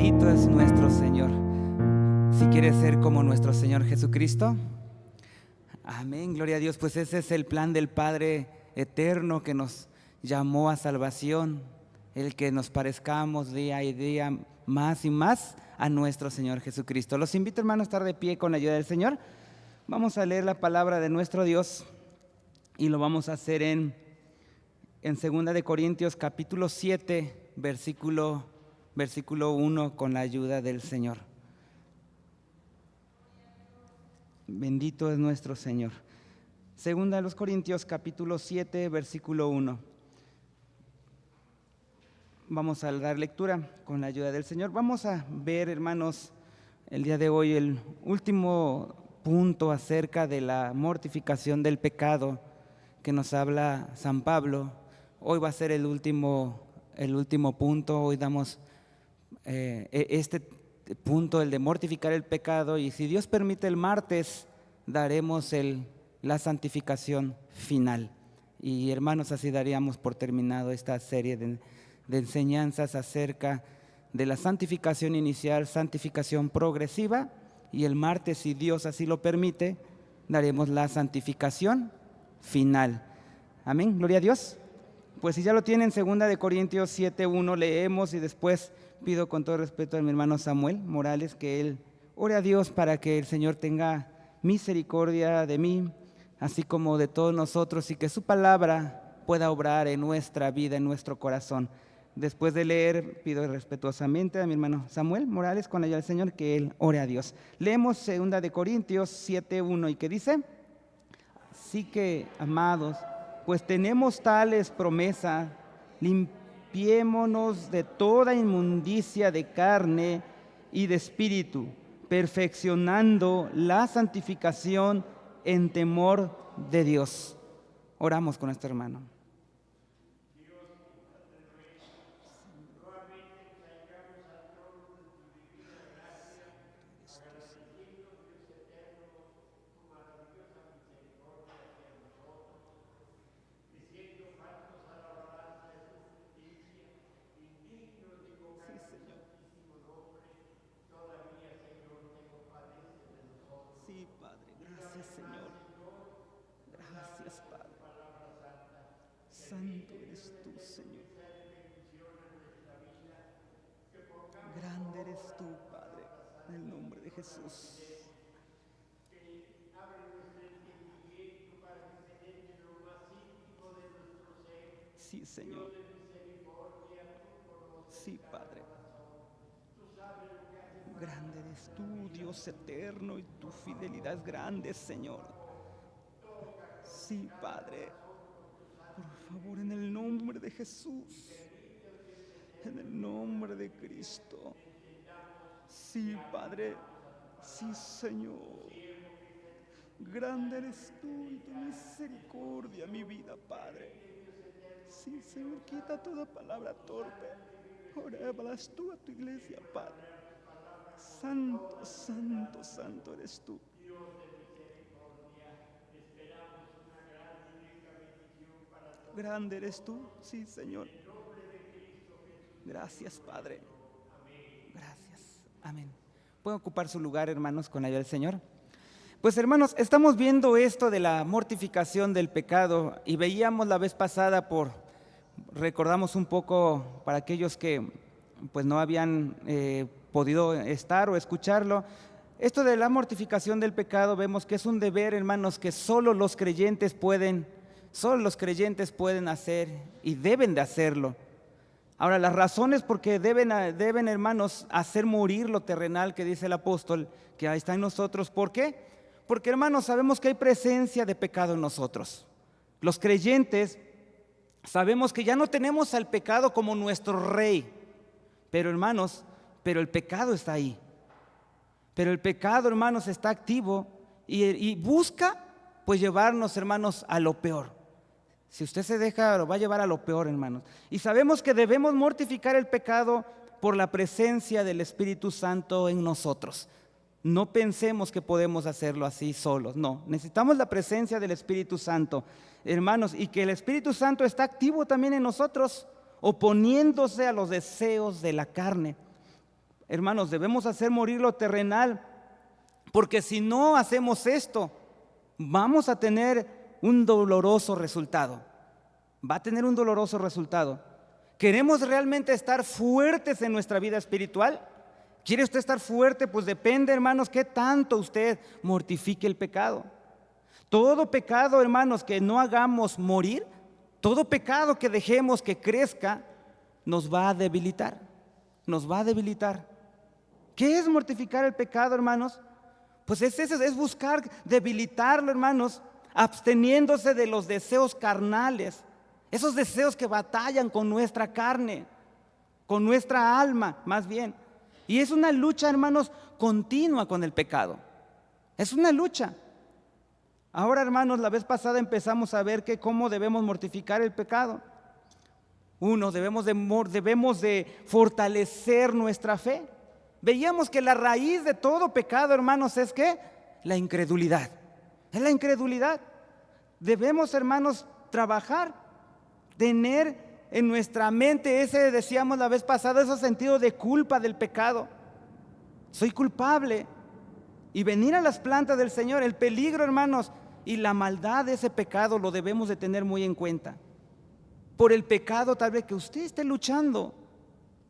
Bendito es nuestro Señor. Si quieres ser como nuestro Señor Jesucristo, amén, gloria a Dios. Pues ese es el plan del Padre eterno que nos llamó a salvación, el que nos parezcamos día y día más y más a nuestro Señor Jesucristo. Los invito, hermanos, a estar de pie con la ayuda del Señor. Vamos a leer la palabra de nuestro Dios y lo vamos a hacer en 2 de Corintios capítulo 7, versículo 1, con la ayuda del Señor. Bendito es nuestro Señor. 2 de los Corintios capítulo 7, versículo 1. Vamos a dar lectura con la ayuda del Señor. Vamos a ver, hermanos, el día de hoy el último punto acerca de la mortificación del pecado que nos habla San Pablo. Hoy va a ser el último punto. Hoy damos este punto, el de mortificar el pecado, y si Dios permite el martes daremos la santificación final. Y hermanos, así daríamos por terminado esta serie de enseñanzas acerca de la santificación inicial, santificación progresiva, y el martes, si Dios así lo permite, daremos la santificación final. Amén, gloria a Dios. Pues si ya lo tienen, 2 de Corintios 7:1, leemos, y después pido con todo respeto a mi hermano Samuel Morales que él ore a Dios para que el Señor tenga misericordia de mí, así como de todos nosotros, y que su palabra pueda obrar en nuestra vida, en nuestro corazón. Después de leer, pido respetuosamente a mi hermano Samuel Morales, con la ayuda del Señor, que él ore a Dios. Leemos 2 de Corintios 7:1, y que dice: así que, amados, pues tenemos tales promesas, limpiémonos de toda inmundicia de carne y de espíritu, perfeccionando la santificación en temor de Dios. Oramos con nuestro hermano. Sí, Padre, gracias, Señor. Gracias, Padre. Santo eres tú, Señor. Grande eres tú, Padre, en el nombre de Jesús. Sí, Señor. Sí, Padre. Grande eres tú, Dios eterno, y tu fidelidad es grande, Señor. Sí, Padre. Por favor, en el nombre de Jesús, en el nombre de Cristo. Sí, Padre. Sí, Señor. Grande eres tú y tu misericordia, mi vida, Padre. Sí, Señor, quita toda palabra torpe. Ahora hablas tú a tu iglesia, Padre. Santo, santo, santo eres tú. Grande eres tú, sí, Señor. Gracias, Padre. Gracias. Amén. ¿Pueden ocupar su lugar, hermanos, con la ayuda del Señor? Pues, hermanos, estamos viendo esto de la mortificación del pecado, y veíamos la vez pasada, recordamos un poco para aquellos que pues no habían podido estar o escucharlo. Esto de la mortificación del pecado, vemos que es un deber, hermanos, que solo los creyentes pueden hacer y deben de hacerlo. Ahora, las razones por qué deben, hermanos, hacer morir lo terrenal, que dice el apóstol, que ahí está en nosotros. ¿Por qué? Porque, hermanos, sabemos que hay presencia de pecado en nosotros. Los creyentes sabemos que ya no tenemos al pecado como nuestro rey, pero, hermanos, el pecado está ahí. Pero el pecado, hermanos, está activo y busca, pues, llevarnos, hermanos, a lo peor. Si usted se deja, lo va a llevar a lo peor, hermanos. Y sabemos que debemos mortificar el pecado por la presencia del Espíritu Santo en nosotros. No pensemos que podemos hacerlo así solos, no. Necesitamos la presencia del Espíritu Santo, hermanos, y que el Espíritu Santo está activo también en nosotros, oponiéndose a los deseos de la carne. hermanos, debemos hacer morir lo terrenal, porque si no hacemos esto, vamos a tener un doloroso resultado. Va a tener un doloroso resultado. ¿Queremos realmente estar fuertes en nuestra vida espiritual? ¿Quiere usted estar fuerte? Pues depende, hermanos, qué tanto usted mortifique el pecado. Todo pecado, hermanos, que no hagamos morir, todo pecado que dejemos que crezca, nos va a debilitar. Nos va a debilitar. ¿Qué es mortificar el pecado, hermanos? Pues es buscar debilitarlo, hermanos, absteniéndose de los deseos carnales, esos deseos que batallan con nuestra carne, con nuestra alma, más bien. Y es una lucha, hermanos, continua con el pecado. Es una lucha. Ahora, hermanos, la vez pasada empezamos a ver cómo debemos mortificar el pecado. Uno, debemos de fortalecer nuestra fe. Veíamos que la raíz de todo pecado, hermanos, es ¿qué? La incredulidad. Es la incredulidad. Debemos, hermanos, trabajar, tener en nuestra mente ese, decíamos la vez pasada, ese sentido de culpa del pecado. Soy culpable. Y venir a las plantas del Señor, el peligro, hermanos, y la maldad de ese pecado lo debemos de tener muy en cuenta. Por el pecado tal vez que usted esté luchando.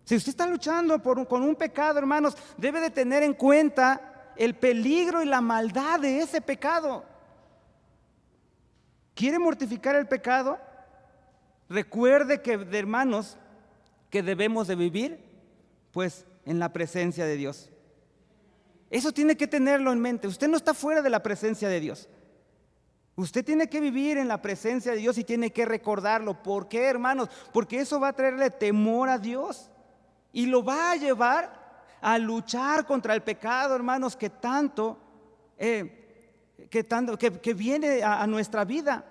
Si usted está luchando con un pecado, hermanos, debe de tener en cuenta el peligro y la maldad de ese pecado. ¿Quiere mortificar el pecado? Recuerde que, hermanos, que debemos de vivir, pues, en la presencia de Dios. Eso tiene que tenerlo en mente. Usted no está fuera de la presencia de Dios. Usted tiene que vivir en la presencia de Dios y tiene que recordarlo. ¿Por qué, hermanos? Porque eso va a traerle temor a Dios y lo va a llevar a luchar contra el pecado, hermanos, que viene a nuestra vida.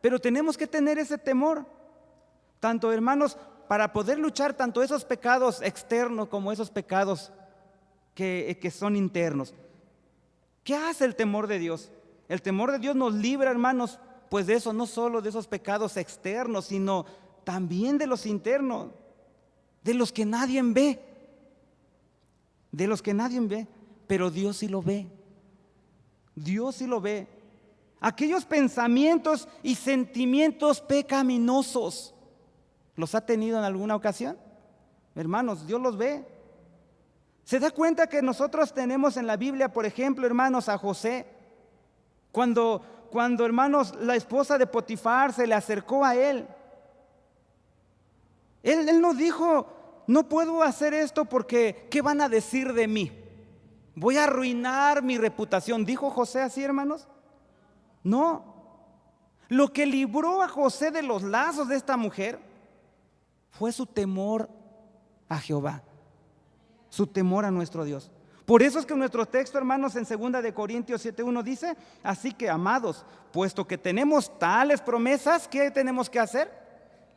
Pero tenemos que tener ese temor, tanto, hermanos, para poder luchar tanto esos pecados externos como esos pecados que son internos. ¿Qué hace el temor de Dios? El temor de Dios nos libra, hermanos, pues de eso, no solo de esos pecados externos, sino también de los internos, de los que nadie ve, pero Dios sí lo ve. Dios sí lo ve. Aquellos pensamientos y sentimientos pecaminosos, ¿los ha tenido en alguna ocasión? Hermanos, Dios los ve. ¿Se da cuenta que nosotros tenemos en la Biblia, por ejemplo, hermanos, a José? Cuando, hermanos, la esposa de Potifar se le acercó a él no dijo, no puedo hacer esto porque ¿qué van a decir de mí? Voy a arruinar mi reputación. ¿Dijo José así, hermanos? No. Lo que libró a José de los lazos de esta mujer fue su temor a Jehová, su temor a nuestro Dios. Por eso es que nuestro texto, hermanos, en 2 de Corintios 7:1 dice: así que, amados, puesto que tenemos tales promesas, ¿qué tenemos que hacer?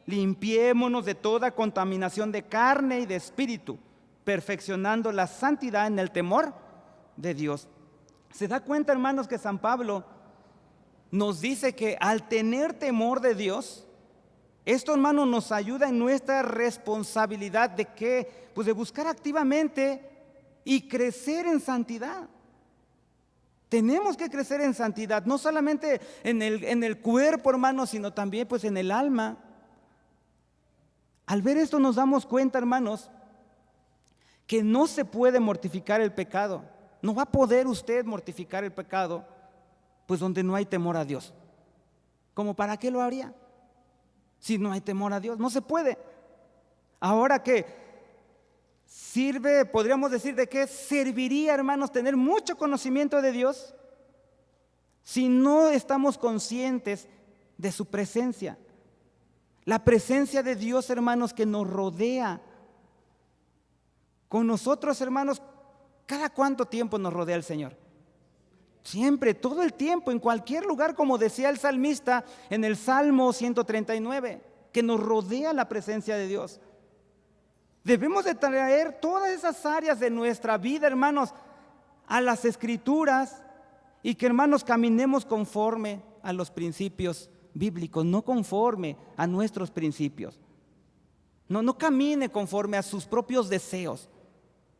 Limpiémonos de toda contaminación de carne y de espíritu, perfeccionando la santidad en el temor de Dios. ¿Se da cuenta, hermanos, que San Pablo nos dice que al tener temor de Dios, esto, hermanos, nos ayuda en nuestra responsabilidad de qué? Pues de buscar activamente y crecer en santidad. Tenemos que crecer en santidad, no solamente en el cuerpo, hermanos, sino también pues en el alma. Al ver esto nos damos cuenta, hermanos, que no se puede mortificar el pecado. No va a poder usted mortificar el pecado pues donde no hay temor a Dios. ¿Cómo para qué lo haría? Si no hay temor a Dios, no se puede. Ahora que sirve, podríamos decir de qué serviría, hermanos, tener mucho conocimiento de Dios si no estamos conscientes de su presencia. La presencia de Dios, hermanos, que nos rodea. Con nosotros, hermanos, ¿cada cuánto tiempo nos rodea el Señor? Siempre, todo el tiempo, en cualquier lugar, como decía el salmista en el Salmo 139, que nos rodea la presencia de Dios. Debemos de traer todas esas áreas de nuestra vida, hermanos, a las Escrituras y que, hermanos, caminemos conforme a los principios bíblicos, no conforme a nuestros principios. No camine conforme a sus propios deseos,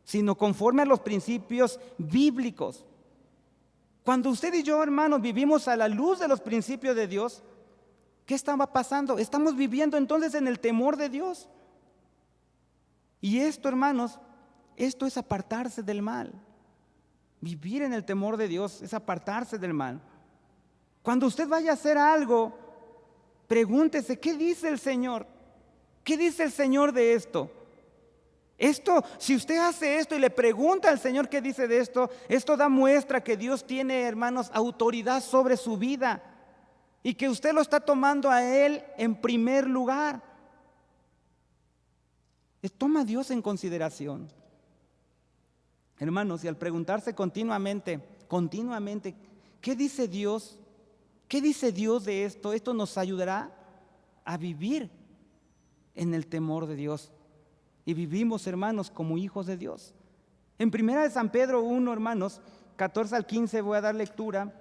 sino conforme a los principios bíblicos. Cuando usted y yo, hermanos, vivimos a la luz de los principios de Dios, ¿qué estaba pasando? Estamos viviendo entonces en el temor de Dios. Y esto, hermanos, esto es apartarse del mal. Vivir en el temor de Dios es apartarse del mal. Cuando usted vaya a hacer algo, pregúntese, ¿qué dice el Señor? ¿Qué dice el Señor de esto? Esto, si usted hace esto y le pregunta al Señor qué dice de esto, esto da muestra que Dios tiene, hermanos, autoridad sobre su vida y que usted lo está tomando a Él en primer lugar. Toma a Dios en consideración. Hermanos, y al preguntarse continuamente, ¿qué dice Dios? ¿Qué dice Dios de esto? Esto nos ayudará a vivir en el temor de Dios. Y vivimos, hermanos, como hijos de Dios. En 1 San Pedro 1, hermanos, 14 al 15 voy a dar lectura.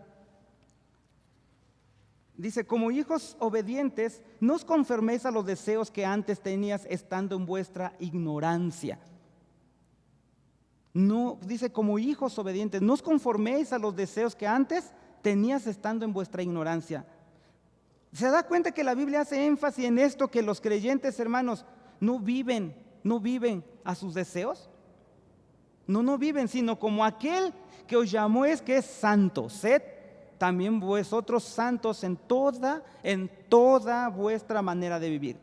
Dice, como hijos obedientes, no os conforméis a los deseos que antes tenías estando en vuestra ignorancia. No, dice, como hijos obedientes, no os conforméis a los deseos que antes tenías estando en vuestra ignorancia. ¿Se da cuenta que la Biblia hace énfasis en esto, que los creyentes, hermanos, no viven a sus deseos? No viven, sino como aquel que os llamó es que es santo. Sed también vosotros santos en toda vuestra manera de vivir.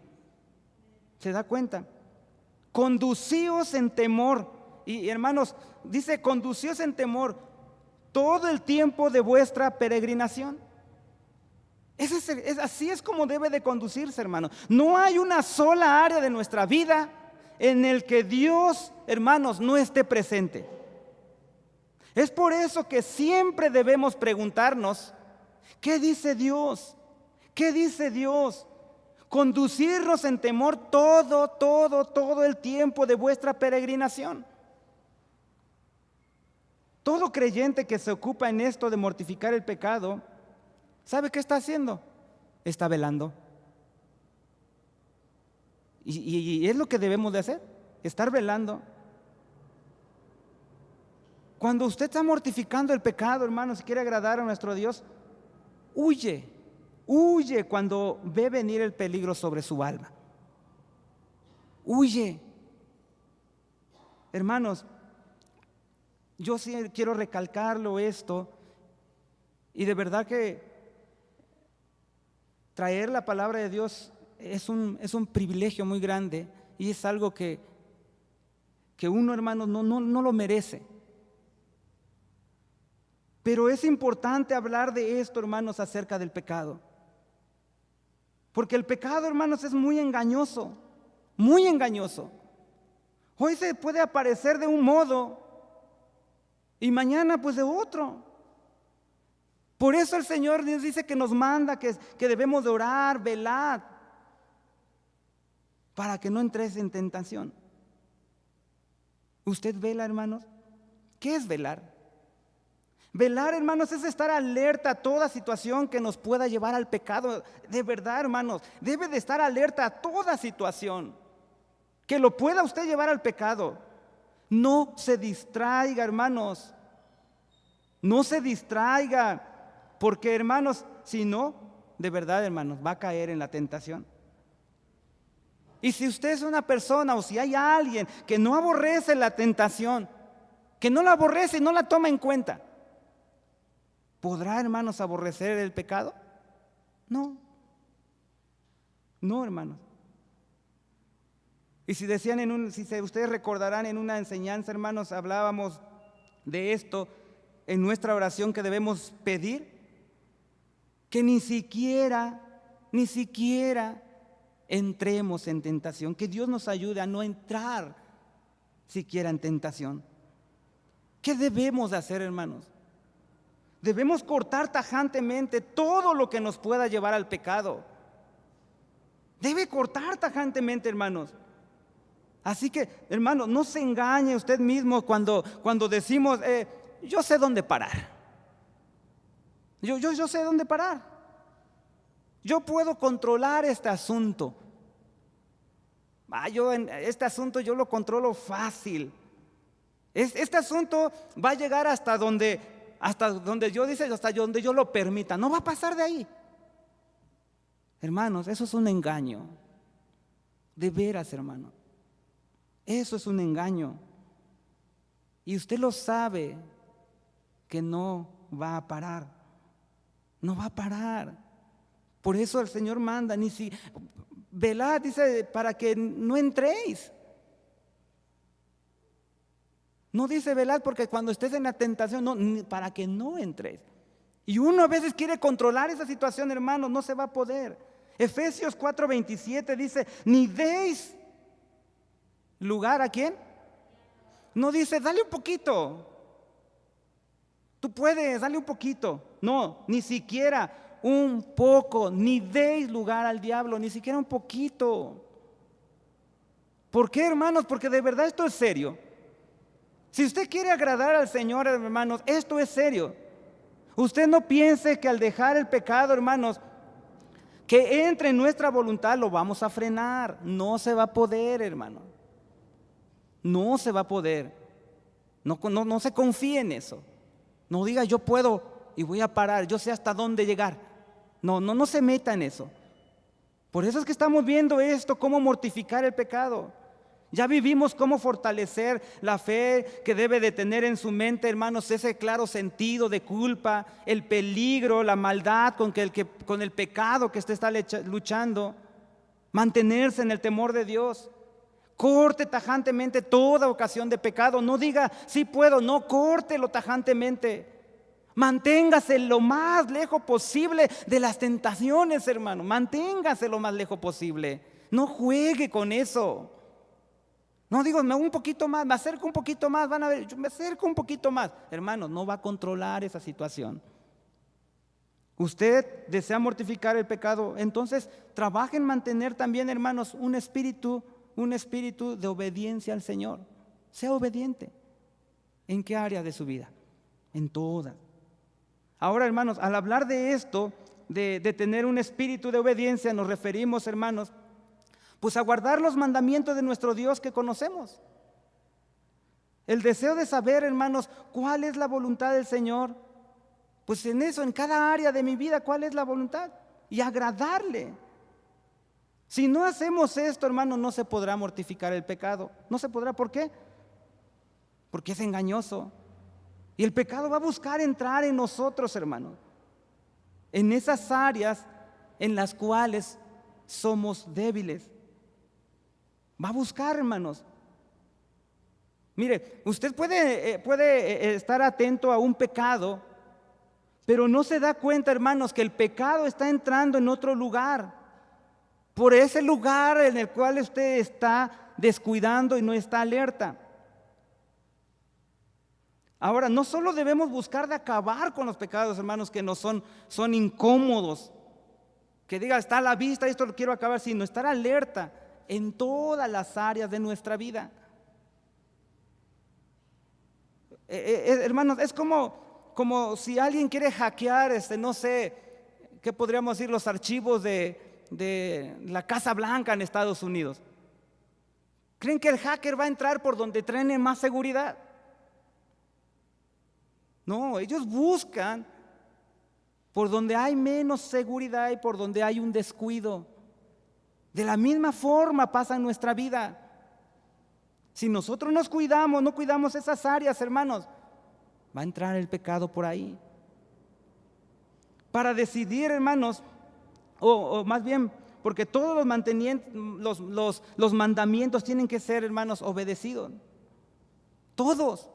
¿Se da cuenta? Conducíos en temor. Y hermanos, dice, conducíos en temor todo el tiempo de vuestra peregrinación. Así es como debe de conducirse, hermano. No hay una sola área de nuestra vida en el que Dios, hermanos, no esté presente. Es por eso que siempre debemos preguntarnos, ¿qué dice Dios? ¿Qué dice Dios? Conducirnos en temor todo el tiempo de vuestra peregrinación. Todo creyente que se ocupa en esto de mortificar el pecado, ¿sabe qué está haciendo? Está velando. Y es lo que debemos de hacer, estar velando. Cuando usted está mortificando el pecado, hermanos, si quiere agradar a nuestro Dios, huye cuando ve venir el peligro sobre su alma. Huye. Hermanos, yo sí quiero recalcarlo esto, y de verdad que traer la palabra de Dios es un privilegio muy grande, y es algo que uno, hermanos, no lo merece. Pero es importante hablar de esto, hermanos, acerca del pecado. Porque el pecado, hermanos, es muy engañoso, muy engañoso. Hoy se puede aparecer de un modo y mañana pues de otro. Por eso el Señor nos dice que nos manda que debemos de orar, velar, para que no entres en tentación. ¿Usted vela, hermanos? ¿Qué es velar? Velar, hermanos, es estar alerta a toda situación que nos pueda llevar al pecado. De verdad, hermanos, debe de estar alerta a toda situación que lo pueda usted llevar al pecado. No se distraiga, hermanos. No se distraiga. Porque, hermanos, si no, de verdad, hermanos, va a caer en la tentación. Y si usted es una persona o si hay alguien que no aborrece la tentación, que no la aborrece y no la toma en cuenta, ¿podrá, hermanos, aborrecer el pecado? No, hermanos. Y si decían si ustedes recordarán en una enseñanza, hermanos, hablábamos de esto en nuestra oración, que debemos pedir que ni siquiera entremos en tentación, que Dios nos ayude a no entrar siquiera en tentación. ¿Qué debemos de hacer, hermanos? Debemos cortar tajantemente todo lo que nos pueda llevar al pecado. Debe cortar tajantemente, hermanos. Así que, hermanos, no se engañe usted mismo cuando decimos, yo sé dónde parar. Yo sé dónde parar. Yo puedo controlar este asunto. Este asunto yo lo controlo fácil. Este asunto va a llegar hasta donde yo dice, hasta donde yo lo permita. No va a pasar de ahí. Hermanos, eso es un engaño. De veras, hermano. Eso es un engaño. Y usted lo sabe que no va a parar. No va a parar. Por eso el Señor manda, velad, dice, para que no entréis. No dice velad porque cuando estés en la tentación, no, para que no entréis. Y uno a veces quiere controlar esa situación, hermanos, no se va a poder. Efesios 4:27 dice, ni deis lugar ¿a quién? No dice, dale un poquito. Tú puedes, dale un poquito. No, ni siquiera un poco, ni deis lugar al diablo, ni siquiera un poquito. ¿Por qué, hermanos? Porque de verdad esto es serio. Si usted quiere agradar al Señor, hermanos, esto es serio. Usted no piense que al dejar el pecado, hermanos, que entre en nuestra voluntad lo vamos a frenar. No se va a poder, hermano. No se va a poder. No se confíe en eso. No diga yo puedo y voy a parar, yo sé hasta dónde llegar. No se meta en eso. Por eso es que estamos viendo esto, cómo mortificar el pecado. Ya vivimos cómo fortalecer la fe que debe de tener en su mente, hermanos, ese claro sentido de culpa, el peligro, la maldad con el pecado que usted está luchando. Mantenerse en el temor de Dios. Corte tajantemente toda ocasión de pecado. No diga, sí puedo, no, córtelo tajantemente. Manténgase lo más lejos posible de las tentaciones, hermano. Manténgase lo más lejos posible. No juegue con eso. No digo, un poquito más, me acerco un poquito más, van a ver, yo me acerco un poquito más. Hermano, no va a controlar esa situación. Usted desea mortificar el pecado, entonces trabaje en mantener también, hermanos, un espíritu de obediencia al Señor. Sea obediente. ¿En qué área de su vida? En todas. Ahora, hermanos, al hablar de esto, de tener un espíritu de obediencia, nos referimos, hermanos, pues a guardar los mandamientos de nuestro Dios que conocemos. El deseo de saber, hermanos, cuál es la voluntad del Señor. Pues en eso, en cada área de mi vida, cuál es la voluntad. Y agradarle. Si no hacemos esto, hermanos, no se podrá mortificar el pecado. No se podrá, ¿por qué? Porque es engañoso. Y el pecado va a buscar entrar en nosotros, hermanos. En esas áreas en las cuales somos débiles. Va a buscar, hermanos. Mire, usted puede estar atento a un pecado, pero no se da cuenta, hermanos, que el pecado está entrando en otro lugar. Por ese lugar en el cual usted está descuidando y no está alerta. Ahora, no solo debemos buscar de acabar con los pecados, hermanos, que nos son incómodos, que diga, está a la vista, esto lo quiero acabar, sino estar alerta en todas las áreas de nuestra vida. Hermanos, es como si alguien quiere hackear, no sé, ¿qué podríamos decir? Los archivos de la Casa Blanca en Estados Unidos. ¿Creen que el hacker va a entrar por donde tiene más seguridad? No, ellos buscan por donde hay menos seguridad y por donde hay un descuido. De la misma forma pasa en nuestra vida. Si nosotros no cuidamos esas áreas, hermanos, va a entrar el pecado por ahí. Para decidir, hermanos, o más bien, porque todos los mandamientos tienen que ser, hermanos, obedecidos. Todos.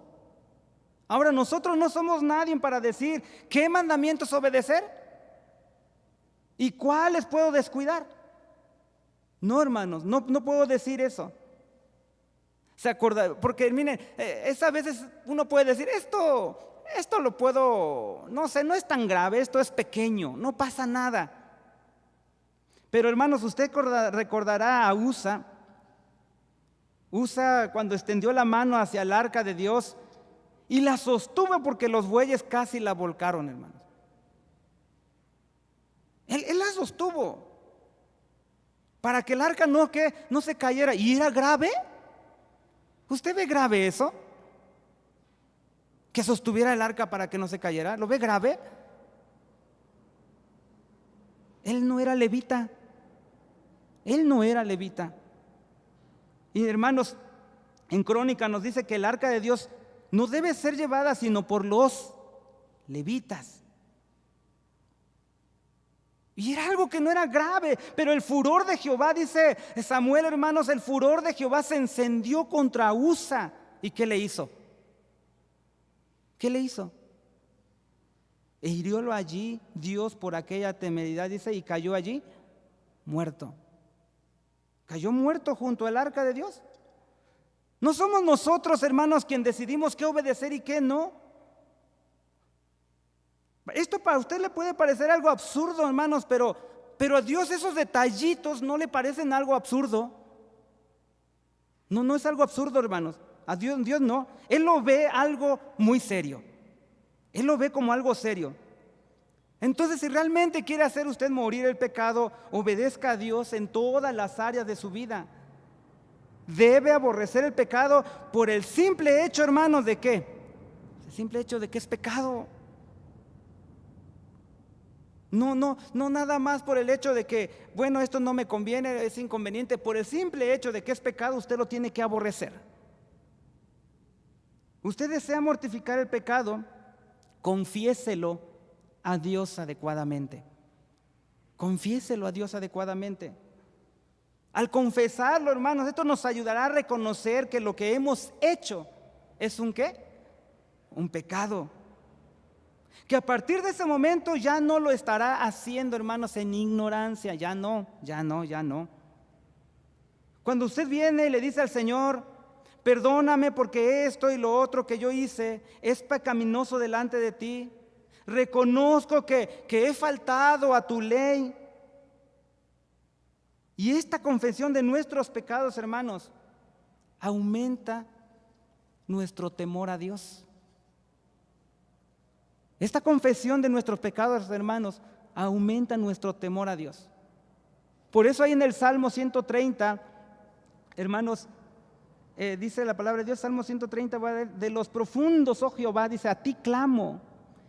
Ahora, nosotros no somos nadie para decir qué mandamientos obedecer y cuáles puedo descuidar. No, hermanos, no puedo decir eso. ¿Se acuerda? Porque miren, a veces uno puede decir, esto lo puedo, no sé, no es tan grave, esto es pequeño, no pasa nada. Pero hermanos, usted recordará a Usa cuando extendió la mano hacia el arca de Dios y la sostuvo porque los bueyes casi la volcaron, hermanos. Él la sostuvo para que el arca no se cayera. ¿Y era grave? ¿Usted ve grave eso? que sostuviera el arca para que no se cayera. ¿Lo ve grave? Él no era levita. Él no era levita. Y hermanos, en Crónica nos dice que el arca de Dios no debe ser llevada sino por los levitas. Y era algo que no era grave, pero el furor de Jehová, dice Samuel, hermanos, el furor de Jehová se encendió contra Usa. ¿Y qué le hizo? ¿Qué le hizo? E hiriólo allí Dios por aquella temeridad, dice, y cayó allí muerto. Cayó muerto junto al arca de Dios. No somos nosotros, hermanos, quien decidimos qué obedecer y qué no. Esto para usted le puede parecer algo absurdo, hermanos, pero a Dios esos detallitos no le parecen algo absurdo. No es algo absurdo, hermanos. A Dios no. Él lo ve algo muy serio. Él lo ve como algo serio. Entonces, si realmente quiere hacer usted morir el pecado, obedezca a Dios en todas las áreas de su vida. Debe aborrecer el pecado por el simple hecho, hermanos, ¿de qué? El simple hecho de que es pecado. No nada más por el hecho de que, bueno, esto no me conviene, es inconveniente. Por el simple hecho de que es pecado, usted lo tiene que aborrecer. Usted desea mortificar el pecado, confiéselo a Dios adecuadamente. Confiéselo a Dios adecuadamente. Al confesarlo, hermanos, esto nos ayudará a reconocer que lo que hemos hecho es ¿un qué? Un pecado. Que a partir de ese momento ya no lo estará haciendo, hermanos, en ignorancia. Ya no. Cuando usted viene y le dice al Señor, perdóname porque esto y lo otro que yo hice es pecaminoso delante de ti. Reconozco que he faltado a tu ley. Y esta confesión de nuestros pecados, hermanos, aumenta nuestro temor a Dios. Esta confesión de nuestros pecados, hermanos, aumenta nuestro temor a Dios. Por eso ahí en el Salmo 130, hermanos, dice la palabra de Dios, Salmo 130, de los profundos, oh Jehová, dice, a ti clamo,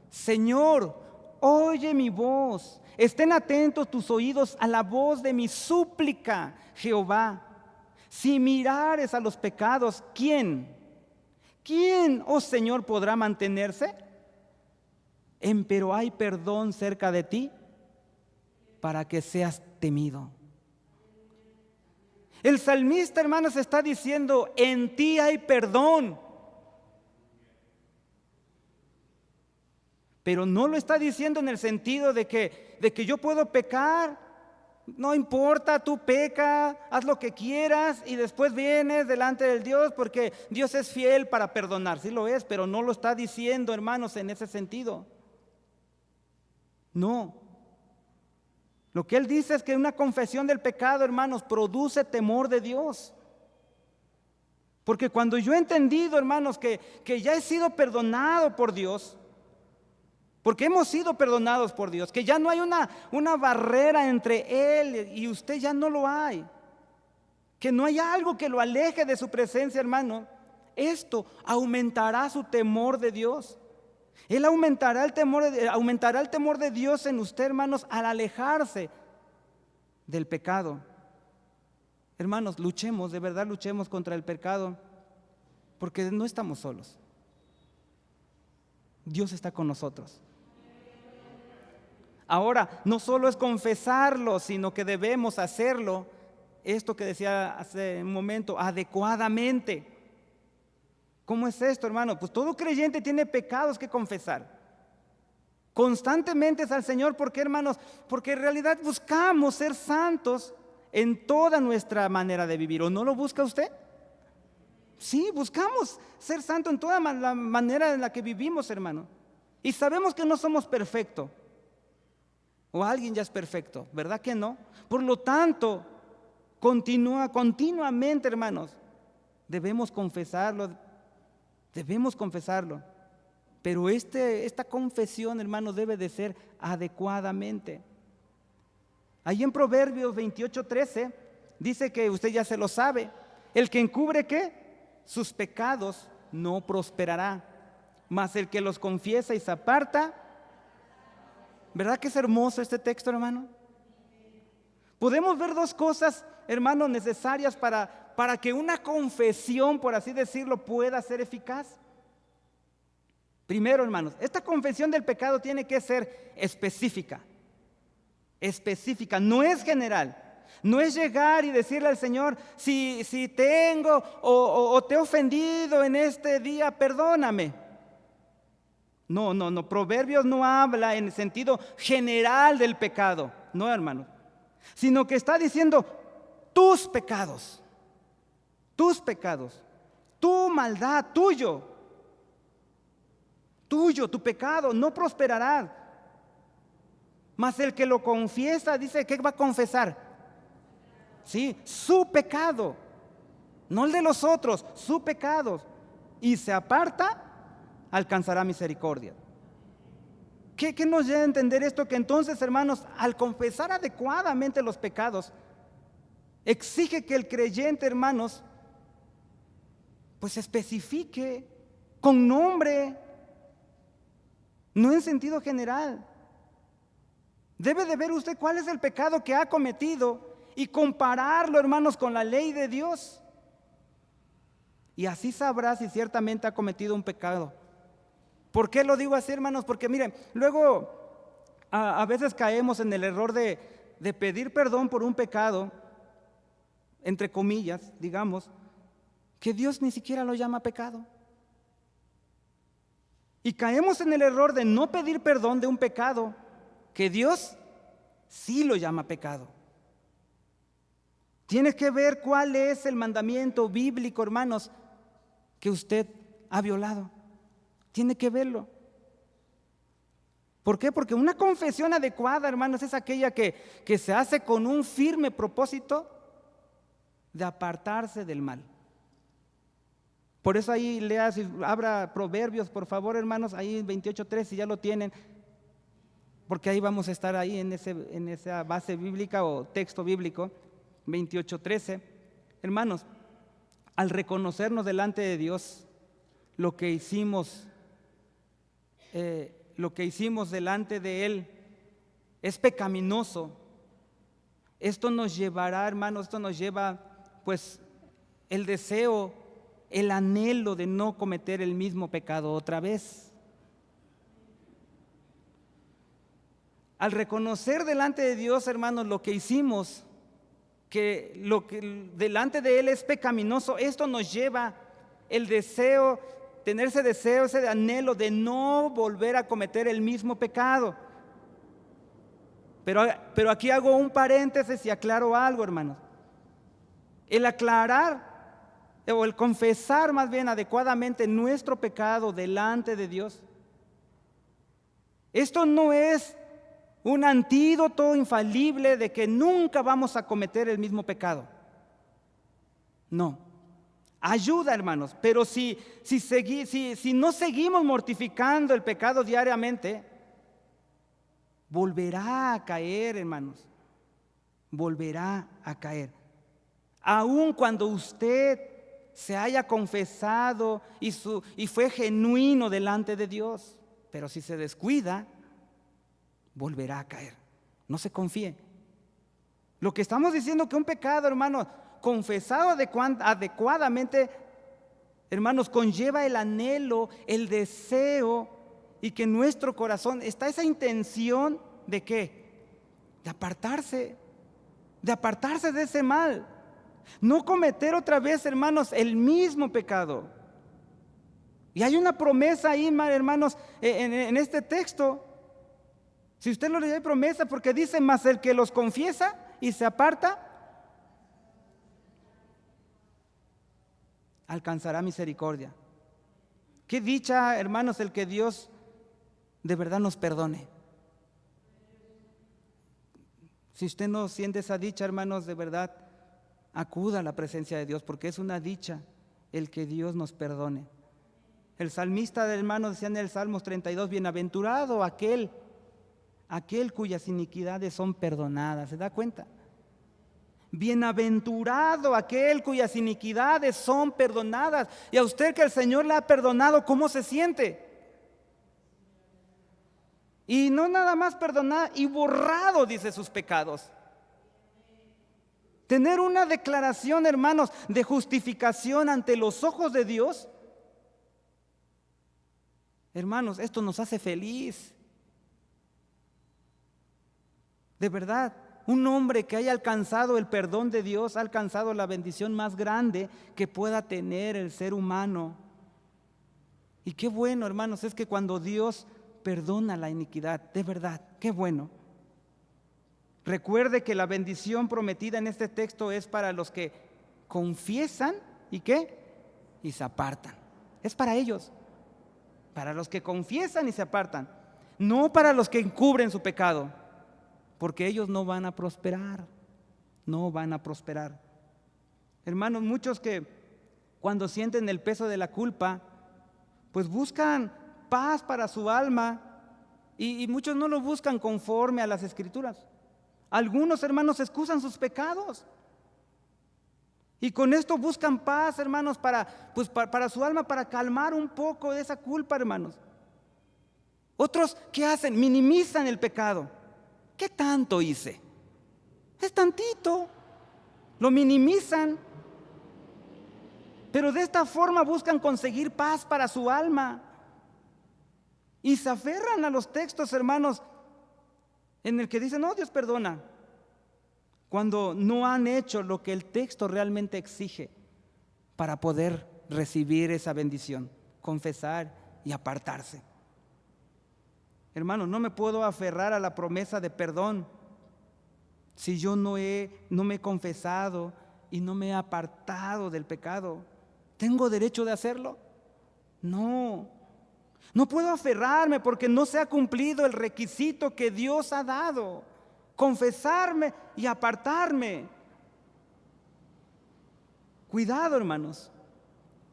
Señor, oye mi voz. Estén atentos tus oídos a la voz de mi súplica, Jehová. Si mirares a los pecados, ¿quién, oh Señor, podrá mantenerse? Empero hay perdón cerca de ti para que seas temido. El salmista, hermanos, está diciendo, en ti hay perdón. Pero no lo está diciendo en el sentido de que yo puedo pecar. No importa, tú peca, haz lo que quieras y después vienes delante del Dios porque Dios es fiel para perdonar. Sí lo es, pero no lo está diciendo, hermanos, en ese sentido. No. Lo que él dice es que una confesión del pecado, hermanos, produce temor de Dios. Porque cuando yo he entendido, hermanos, que ya he sido perdonado por Dios, porque hemos sido perdonados por Dios, que ya no hay una barrera entre Él y usted, ya no lo hay, que no hay algo que lo aleje de su presencia, hermano, esto aumentará su temor de Dios. Él aumentará el temor de Dios en usted, hermanos, al alejarse del pecado. Hermanos, luchemos, de verdad luchemos contra el pecado, porque no estamos solos. Dios está con nosotros. Ahora, no solo es confesarlo, sino que debemos hacerlo, esto que decía hace un momento, adecuadamente. ¿Cómo es esto, hermano? Pues todo creyente tiene pecados que confesar. Constantemente es al Señor. ¿Por qué, hermanos? Porque en realidad buscamos ser santos en toda nuestra manera de vivir. ¿O no lo busca usted? Sí, buscamos ser santos en toda la manera en la que vivimos, hermano. Y sabemos que no somos perfectos. O alguien ya es perfecto, ¿verdad que no? Por lo tanto, continuamente, hermanos, debemos confesarlo. Pero esta confesión, hermanos, debe de ser adecuadamente. Ahí en Proverbios 28:13 dice que usted ya se lo sabe. El que encubre ¿qué? Sus pecados no prosperará, mas el que los confiesa y se aparta. ¿Verdad que es hermoso este texto, hermano? Podemos ver dos cosas, hermanos, necesarias para que una confesión, por así decirlo, pueda ser eficaz. Primero, hermanos, esta confesión del pecado tiene que ser específica. Específica, no es general. No es llegar y decirle al Señor, si tengo o te he ofendido en este día, perdóname. No, Proverbios no habla en el sentido general del pecado, no, hermano, sino que está diciendo tus pecados, tu maldad, tuyo, tu pecado no prosperará. Mas el que lo confiesa, dice que va a confesar, sí, su pecado, no el de los otros, su pecado, y se aparta, alcanzará misericordia. ¿Qué nos lleva a entender esto? Que entonces, hermanos, al confesar adecuadamente los pecados, exige que el creyente, hermanos, pues especifique con nombre, no en sentido general. Debe de ver usted cuál es el pecado que ha cometido y compararlo, hermanos, con la ley de Dios. Y así sabrá si ciertamente ha cometido un pecado. ¿Por qué lo digo así, hermanos? Porque miren, luego a veces caemos en el error de pedir perdón por un pecado, entre comillas, digamos, que Dios ni siquiera lo llama pecado. Y caemos en el error de no pedir perdón de un pecado que Dios sí lo llama pecado. Tiene que ver cuál es el mandamiento bíblico, hermanos, que usted ha violado. Tiene que verlo. ¿Por qué? Porque una confesión adecuada, hermanos, es aquella que se hace con un firme propósito de apartarse del mal. Por eso ahí lea, si abra Proverbios, por favor, hermanos, ahí 28:3, si ya lo tienen, porque ahí vamos a estar ahí en esa base bíblica o texto bíblico, 28:13. Hermanos, al reconocernos delante de Dios, lo que hicimos delante de Él es pecaminoso. Esto nos llevará, hermanos, esto nos lleva pues el deseo, el anhelo de no cometer el mismo pecado otra vez. Al reconocer delante de Dios, hermanos, lo que hicimos, que lo que delante de Él es pecaminoso, esto nos lleva el deseo, tener ese deseo, ese anhelo de no volver a cometer el mismo pecado. Pero aquí hago un paréntesis y aclaro algo, hermanos. El aclarar o el confesar más bien adecuadamente nuestro pecado delante de Dios, esto no es un antídoto infalible de que nunca vamos a cometer el mismo pecado. No. Ayuda, hermanos, pero si no seguimos mortificando el pecado diariamente, volverá a caer, hermanos. Volverá a caer. Aun cuando usted se haya confesado y fue genuino delante de Dios, pero si se descuida, volverá a caer. No se confíe. Lo que estamos diciendo que un pecado, hermanos, confesado adecuadamente, hermanos, conlleva el anhelo, el deseo, y que en nuestro corazón está esa intención de ¿qué? De apartarse de ese mal, no cometer otra vez, hermanos, el mismo pecado. Y hay una promesa ahí, hermanos, en este texto. Si usted lo lee, hay promesa, porque dice, mas el que los confiesa y se aparta, alcanzará misericordia. Qué dicha, hermanos, el que Dios de verdad nos perdone. Si usted no siente esa dicha, hermanos, de verdad, acuda a la presencia de Dios, porque es una dicha el que Dios nos perdone. El salmista, hermanos, decía en el Salmos 32, bienaventurado aquel cuyas iniquidades son perdonadas. ¿Se da cuenta? Bienaventurado aquel cuyas iniquidades son perdonadas. Y a usted que el Señor le ha perdonado, ¿cómo se siente? Y no nada más perdonado y borrado, dice, sus pecados. Tener una declaración, hermanos, de justificación ante los ojos de Dios. Hermanos, esto nos hace feliz. De verdad, un hombre que haya alcanzado el perdón de Dios ha alcanzado la bendición más grande que pueda tener el ser humano. Y qué bueno, hermanos, es que cuando Dios perdona la iniquidad, de verdad, qué bueno. Recuerde que la bendición prometida en este texto es para los que confiesan y ¿qué? Y se apartan. Es para ellos, para los que confiesan y se apartan, no para los que encubren su pecado, porque ellos no van a prosperar, no van a prosperar. Hermanos, muchos que cuando sienten el peso de la culpa, pues buscan paz para su alma y muchos no lo buscan conforme a las Escrituras. Algunos, hermanos, excusan sus pecados y con esto buscan paz, hermanos, para su alma, para calmar un poco de esa culpa, hermanos. Otros, ¿qué hacen? Minimizan el pecado. ¿Qué tanto hice? Es tantito. Lo minimizan. Pero de esta forma buscan conseguir paz para su alma. Y se aferran a los textos, hermanos, en el que dicen, no, Dios perdona, cuando no han hecho lo que el texto realmente exige para poder recibir esa bendición, confesar y apartarse. Hermanos, no me puedo aferrar a la promesa de perdón si yo no me he confesado y no me he apartado del pecado. ¿Tengo derecho de hacerlo? No puedo aferrarme porque no se ha cumplido el requisito que Dios ha dado: confesarme y apartarme. Cuidado, hermanos.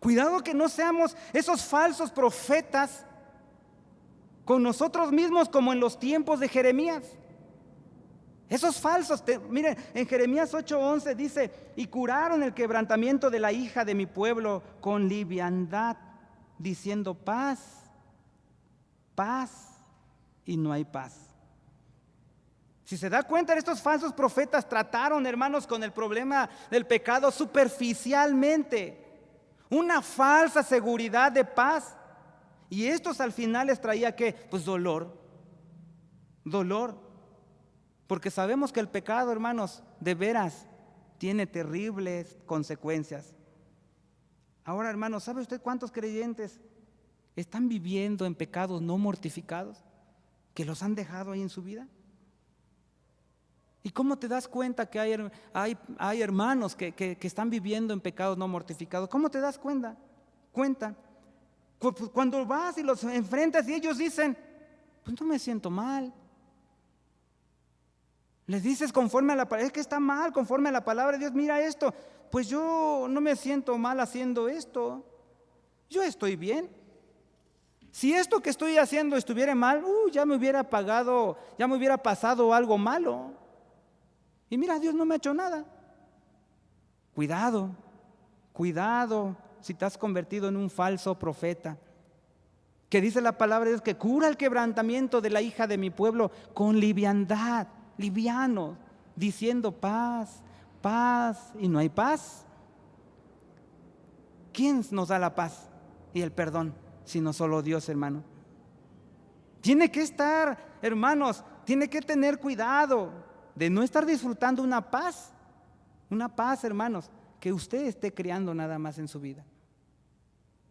Cuidado que no seamos esos falsos profetas con nosotros mismos como en los tiempos de Jeremías. Esos falsos, miren, en Jeremías 8:11 dice: y curaron el quebrantamiento de la hija de mi pueblo con liviandad, diciendo paz, paz, y no hay paz. Si se da cuenta, estos falsos profetas trataron, hermanos, con el problema del pecado superficialmente, una falsa seguridad de paz. Y estos al final les traía ¿qué? Pues dolor. Porque sabemos que el pecado, hermanos, de veras tiene terribles consecuencias. Ahora, hermanos, ¿sabe usted cuántos creyentes están viviendo en pecados no mortificados, que los han dejado ahí en su vida? ¿Y cómo te das cuenta que hay hermanos que están viviendo en pecados no mortificados? ¿Cómo te das cuenta? Cuando vas y los enfrentas y ellos dicen: pues no me siento mal. Les dices conforme a la palabra, es que está mal, conforme a la palabra de Dios, mira esto. Pues yo no me siento mal haciendo esto. Yo estoy bien. Si esto que estoy haciendo estuviera mal, ya me hubiera pasado algo malo. Y mira, Dios no me ha hecho nada. Cuidado si te has convertido en un falso profeta. Que dice la palabra de Dios que cura el quebrantamiento de la hija de mi pueblo con liviandad, liviano, diciendo paz, paz, y no hay paz. ¿Quién nos da la paz y el perdón sino solo Dios, hermano? Tiene que estar, hermanos, tiene que tener cuidado de no estar disfrutando una paz, hermanos, que usted esté creando nada más en su vida.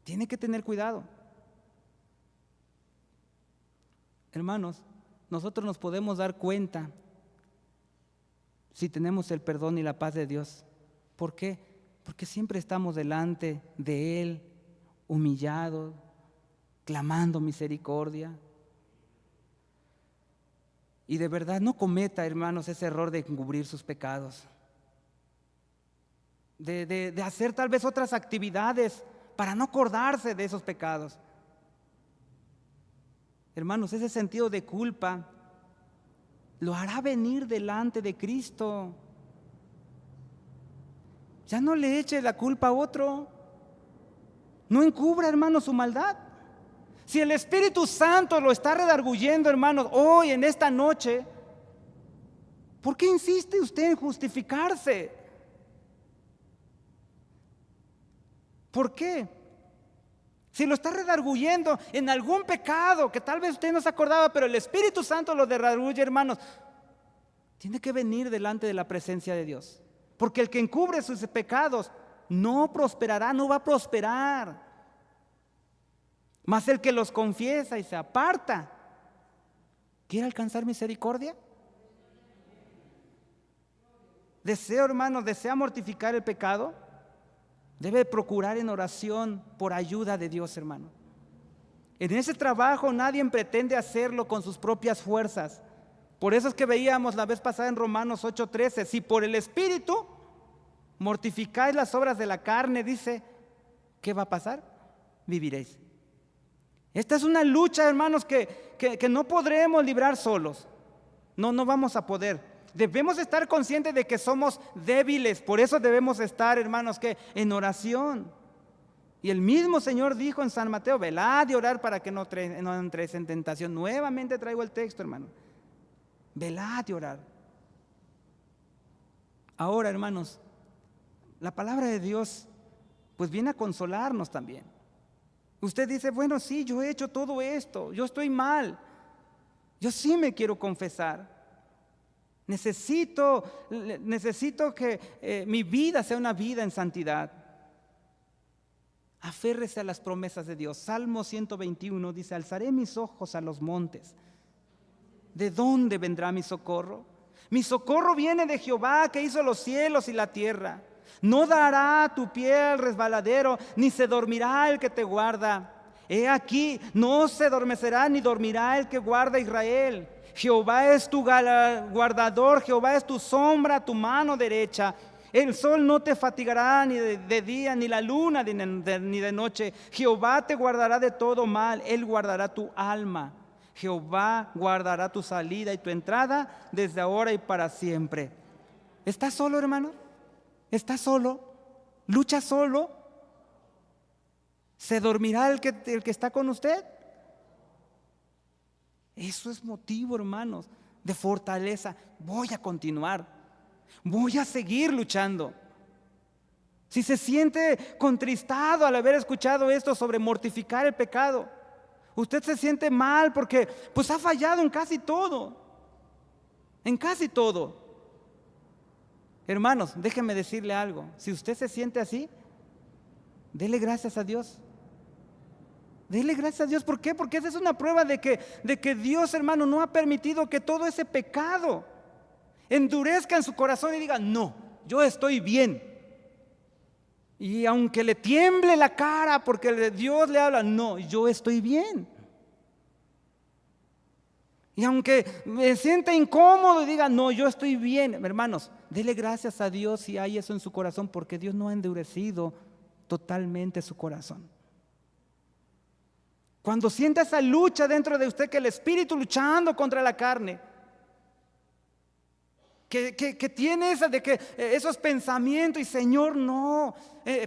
Tiene que tener cuidado. Hermanos, nosotros nos podemos dar cuenta si tenemos el perdón y la paz de Dios. ¿Por qué? Porque siempre estamos delante de Él, humillados, clamando misericordia. Y de verdad no cometa, hermanos, ese error de encubrir sus pecados, de hacer tal vez otras actividades para no acordarse de esos pecados. Hermanos, ese sentido de culpa lo hará venir delante de Cristo. Ya no le eche la culpa a otro. No encubra, hermano, su maldad. Si el Espíritu Santo lo está redarguyendo, hermanos, hoy en esta noche, ¿por qué insiste usted en justificarse? ¿Por qué? Si lo está redarguyendo en algún pecado que tal vez usted no se acordaba, pero el Espíritu Santo lo redarguye, hermanos, tiene que venir delante de la presencia de Dios. Porque el que encubre sus pecados no prosperará, no va a prosperar. Mas el que los confiesa y se aparta, ¿quiere alcanzar misericordia? Deseo, hermanos, desea mortificar el pecado. Debe procurar en oración por ayuda de Dios, hermano. En ese trabajo nadie pretende hacerlo con sus propias fuerzas. Por eso es que veíamos la vez pasada en Romanos 8:13, si por el Espíritu mortificáis las obras de la carne, dice, ¿qué va a pasar? Viviréis. Esta es una lucha, hermanos, que no podremos librar solos. No vamos a poder. Debemos estar conscientes de que somos débiles. Por eso debemos estar, hermanos, que en oración. Y el mismo Señor dijo en San Mateo, velad y orar para que no entréis en tentación. Nuevamente traigo el texto, hermano. Velad y orar. Ahora, hermanos, la palabra de Dios pues viene a consolarnos también. Usted dice, bueno, sí, yo he hecho todo esto, yo estoy mal, yo sí me quiero confesar. Necesito que mi vida sea una vida en santidad. Aférrese a las promesas de Dios. Salmo 121 dice, alzaré mis ojos a los montes. ¿De dónde vendrá mi socorro? Mi socorro viene de Jehová, que hizo los cielos y la tierra. No dará tu pie al resbaladero, ni se dormirá el que te guarda. He aquí, no se adormecerá ni dormirá el que guarda a Israel. Jehová es tu guardador, Jehová es tu sombra, tu mano derecha. El sol no te fatigará ni de día, ni la luna ni de noche. Jehová te guardará de todo mal, Él guardará tu alma. Jehová guardará tu salida y tu entrada desde ahora y para siempre. ¿Estás solo, hermano? ¿Estás solo? ¿Lucha solo? ¿Se dormirá el que está con usted? Eso es motivo, hermanos, de fortaleza. Voy a continuar. Voy a seguir luchando. Si se siente contristado al haber escuchado esto sobre mortificar el pecado, usted se siente mal porque pues ha fallado en casi todo. En casi todo. Hermanos, déjenme decirle algo. Si usted se siente así, dele gracias a Dios. Dele gracias a Dios. ¿Por qué? Porque esa es una prueba de que Dios, hermano, no ha permitido que todo ese pecado endurezca en su corazón y diga, no, yo estoy bien. Y aunque le tiemble la cara porque Dios le habla, no, yo estoy bien. Y aunque me sienta incómodo y diga, no, yo estoy bien. Hermanos, dele gracias a Dios si hay eso en su corazón, porque Dios no ha endurecido totalmente su corazón. Cuando sienta esa lucha dentro de usted, que el espíritu luchando contra la carne, que tiene esa de que esos pensamientos y Señor, no,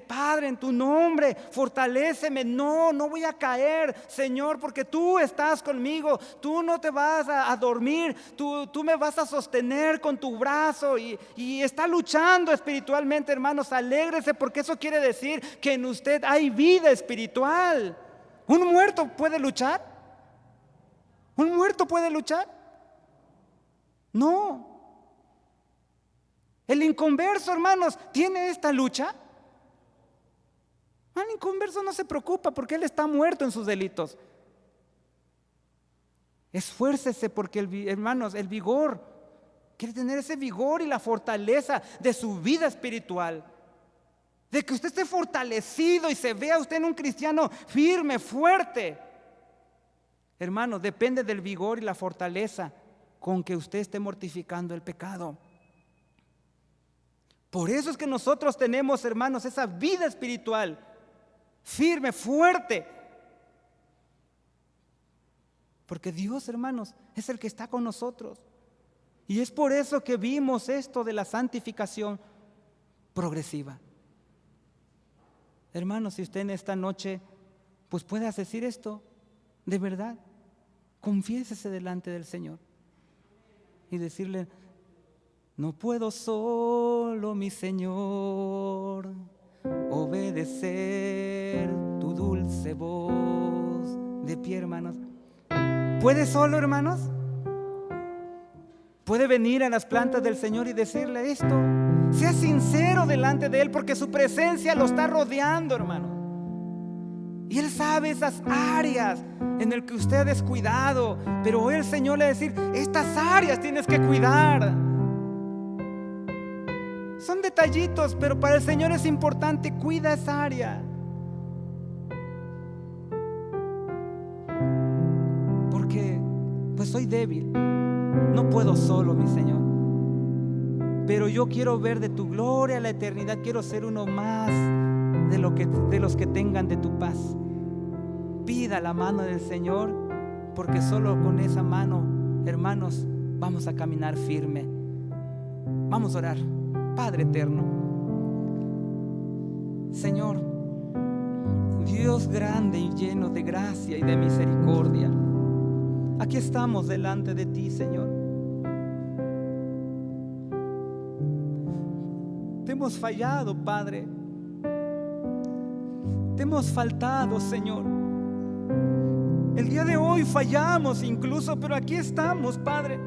Padre, en tu nombre, fortaléceme, no voy a caer, Señor, porque tú estás conmigo, tú no te vas a dormir, tú me vas a sostener con tu brazo y está luchando espiritualmente, hermanos, alégrese, porque eso quiere decir que en usted hay vida espiritual. ¿Un muerto puede luchar? ¿Un muerto puede luchar? No. El inconverso, hermanos, ¿tiene esta lucha? El inconverso no se preocupa porque él está muerto en sus delitos. Esfuércese porque, hermanos, el vigor, quiere tener ese vigor y la fortaleza de su vida espiritual. De que usted esté fortalecido y se vea usted en un cristiano firme, fuerte. Hermanos, depende del vigor y la fortaleza con que usted esté mortificando el pecado. Por eso es que nosotros tenemos, hermanos, esa vida espiritual firme, fuerte. Porque Dios, hermanos, es el que está con nosotros. Y es por eso que vimos esto de la santificación progresiva. Hermanos, si usted en esta noche pues puede decir esto, de verdad, confiésese delante del Señor y decirle: no puedo solo, mi Señor, obedecer tu dulce voz. De pie, hermanos. ¿Puede solo, hermanos? Puede venir a las plantas del Señor y decirle esto. Sea sincero delante de Él, porque su presencia lo está rodeando, hermano. Y Él sabe esas áreas en las que usted ha descuidado, pero hoy el Señor le va a decir: estas áreas tienes que cuidar. Son detallitos, pero para el Señor es importante. Cuida esa área, porque pues soy débil, no puedo solo, mi Señor, pero yo quiero ver de tu gloria a la eternidad. Quiero ser uno más de los que tengan de tu paz. Pida la mano del Señor, porque solo con esa mano, hermanos, vamos a caminar firme. Vamos a orar. Padre eterno, Señor, Dios grande y lleno de gracia y de misericordia, aquí estamos delante de ti, Señor. Te hemos fallado, Padre. Te hemos faltado, Señor. El día de hoy fallamos incluso, pero aquí estamos, Padre.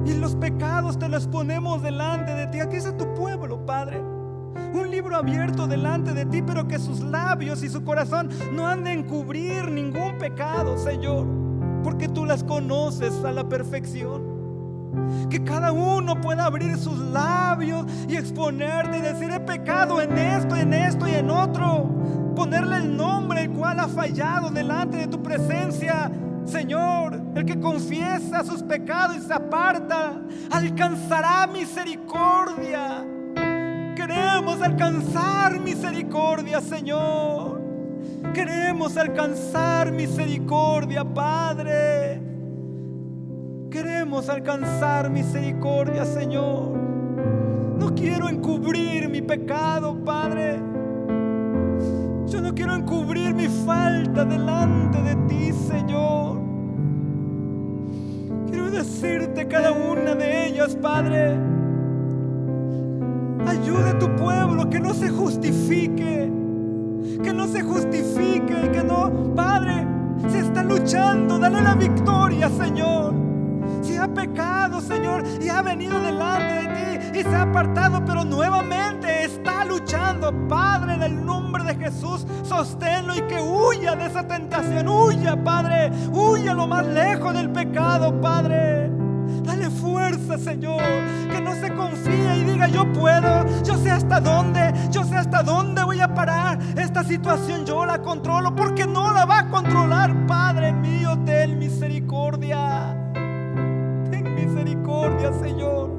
Y los pecados te los ponemos delante de ti. Aquí está tu pueblo, Padre. Un libro abierto delante de ti, pero que sus labios y su corazón no han de encubrir ningún pecado, Señor, porque tú las conoces a la perfección. Que cada uno pueda abrir sus labios y exponerte y decir: he pecado en esto y en otro. Ponerle el nombre el cual ha fallado delante de tu presencia. Señor, el que confiesa sus pecados y se aparta alcanzará misericordia. Queremos alcanzar misericordia, Señor. Queremos alcanzar misericordia, Padre. Queremos alcanzar misericordia, Señor. No quiero encubrir mi pecado, Padre. Yo no quiero encubrir mi falta delante de ti, Señor. Quiero decirte cada una de ellas, Padre. Ayuda a tu pueblo que no se justifique. Que no se justifique, que no, Padre, se está luchando. Dale la victoria, Señor. Si ha pecado, Señor, y ha venido delante de ti y se ha apartado, pero nuevamente está luchando, Padre, en el nombre de Jesús, sosténlo y que huya de esa tentación. Huya, Padre, huya lo más lejos del pecado, Padre. Dale fuerza, Señor, que no se confíe y diga: yo puedo, yo sé hasta dónde voy a parar esta situación, yo la controlo, porque no la va a controlar. Padre mío, ten misericordia. Ten misericordia, Señor.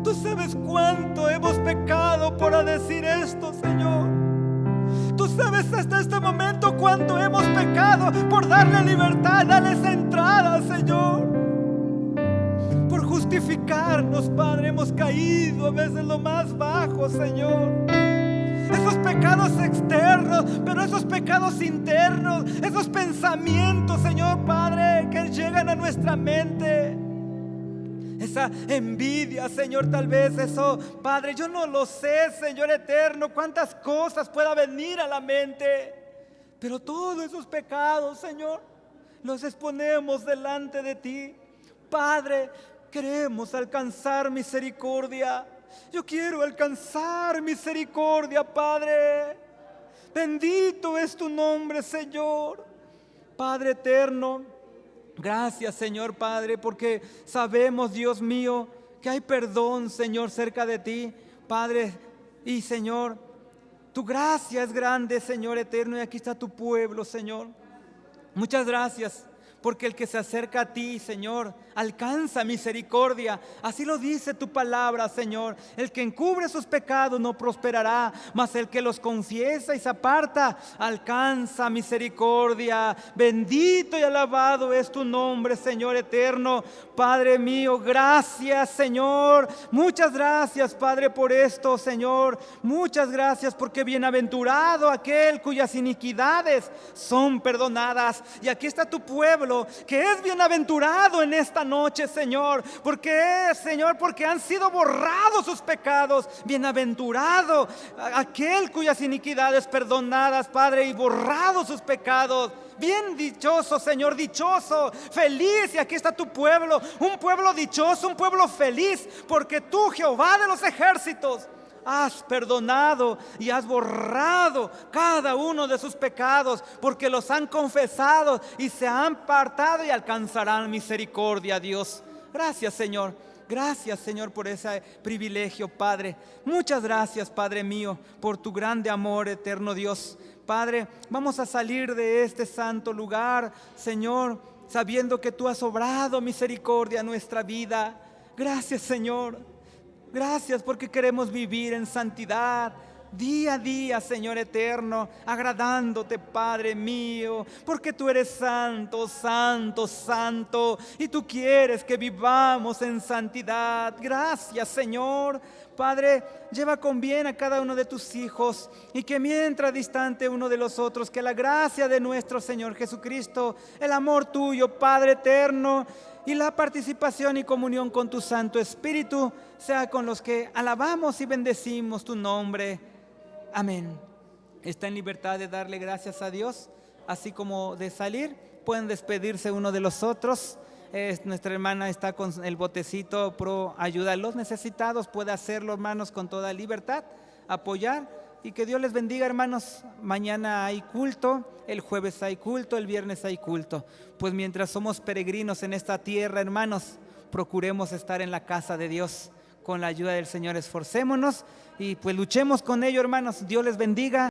Tú sabes cuánto hemos pecado por decir esto, Señor. Tú sabes hasta este momento cuánto hemos pecado por darle libertad, darles entrada, Señor. Por justificarnos, Padre, hemos caído a veces lo más bajo, Señor. Esos pecados externos, pero esos pecados internos, esos pensamientos, Señor, Padre, que llegan a nuestra mente. Esa envidia, Señor, tal vez eso, Padre, yo no lo sé, Señor eterno, cuántas cosas pueda venir a la mente. Pero todos esos pecados, Señor, los exponemos delante de ti. Padre, queremos alcanzar misericordia. Yo quiero alcanzar misericordia, Padre. Bendito es tu nombre, Señor. Padre eterno, gracias, Señor, Padre, porque sabemos, Dios mío, que hay perdón, Señor, cerca de ti, Padre. Y, Señor, tu gracia es grande, Señor eterno, y aquí está tu pueblo, Señor. Muchas gracias porque el que se acerca a ti, Señor, alcanza misericordia. Así lo dice tu palabra, Señor. El que encubre sus pecados no prosperará, mas el que los confiesa y se aparta alcanza misericordia. Bendito y alabado es tu nombre, Señor eterno. Padre mío, gracias, Señor. Muchas gracias, Padre, por esto, Señor. Muchas gracias, porque bienaventurado aquel cuyas iniquidades son perdonadas. Y aquí está tu pueblo, que es bienaventurado en esta noche, Señor. Señor, porque han sido borrados sus pecados. Bienaventurado aquel cuyas iniquidades perdonadas, Padre, y borrados sus pecados. Bien dichoso, Señor, dichoso, feliz. Y aquí está tu pueblo, un pueblo dichoso, un pueblo feliz, porque tú, Jehová de los ejércitos, has perdonado y has borrado cada uno de sus pecados, porque los han confesado y se han apartado y alcanzarán misericordia, Dios. Gracias, Señor. Gracias, Señor, por ese privilegio, Padre. Muchas gracias, Padre mío, por tu grande amor, eterno Dios. Padre, vamos a salir de este santo lugar, Señor, sabiendo que tú has obrado misericordia en nuestra vida. Gracias, Señor. Gracias, porque queremos vivir en santidad día a día, Señor eterno, agradándote, Padre mío, porque tú eres santo, santo, santo, y tú quieres que vivamos en santidad. Gracias, Señor. Padre, lleva con bien a cada uno de tus hijos, y que mientras distante uno de los otros, que la gracia de nuestro Señor Jesucristo, el amor tuyo, Padre eterno, y la participación y comunión con tu Santo Espíritu sea con los que alabamos y bendecimos tu nombre. Amén. Está en libertad de darle gracias a Dios, así como de salir. Pueden despedirse uno de los otros. Nuestra hermana está con el botecito pro ayuda a los necesitados. Puede hacerlo, hermanos, con toda libertad, apoyar. Y que Dios les bendiga, hermanos. Mañana hay culto, el jueves hay culto, el viernes hay culto. Pues mientras somos peregrinos en esta tierra, hermanos, procuremos estar en la casa de Dios. Con la ayuda del Señor esforcémonos y pues luchemos con ello, hermanos. Dios les bendiga.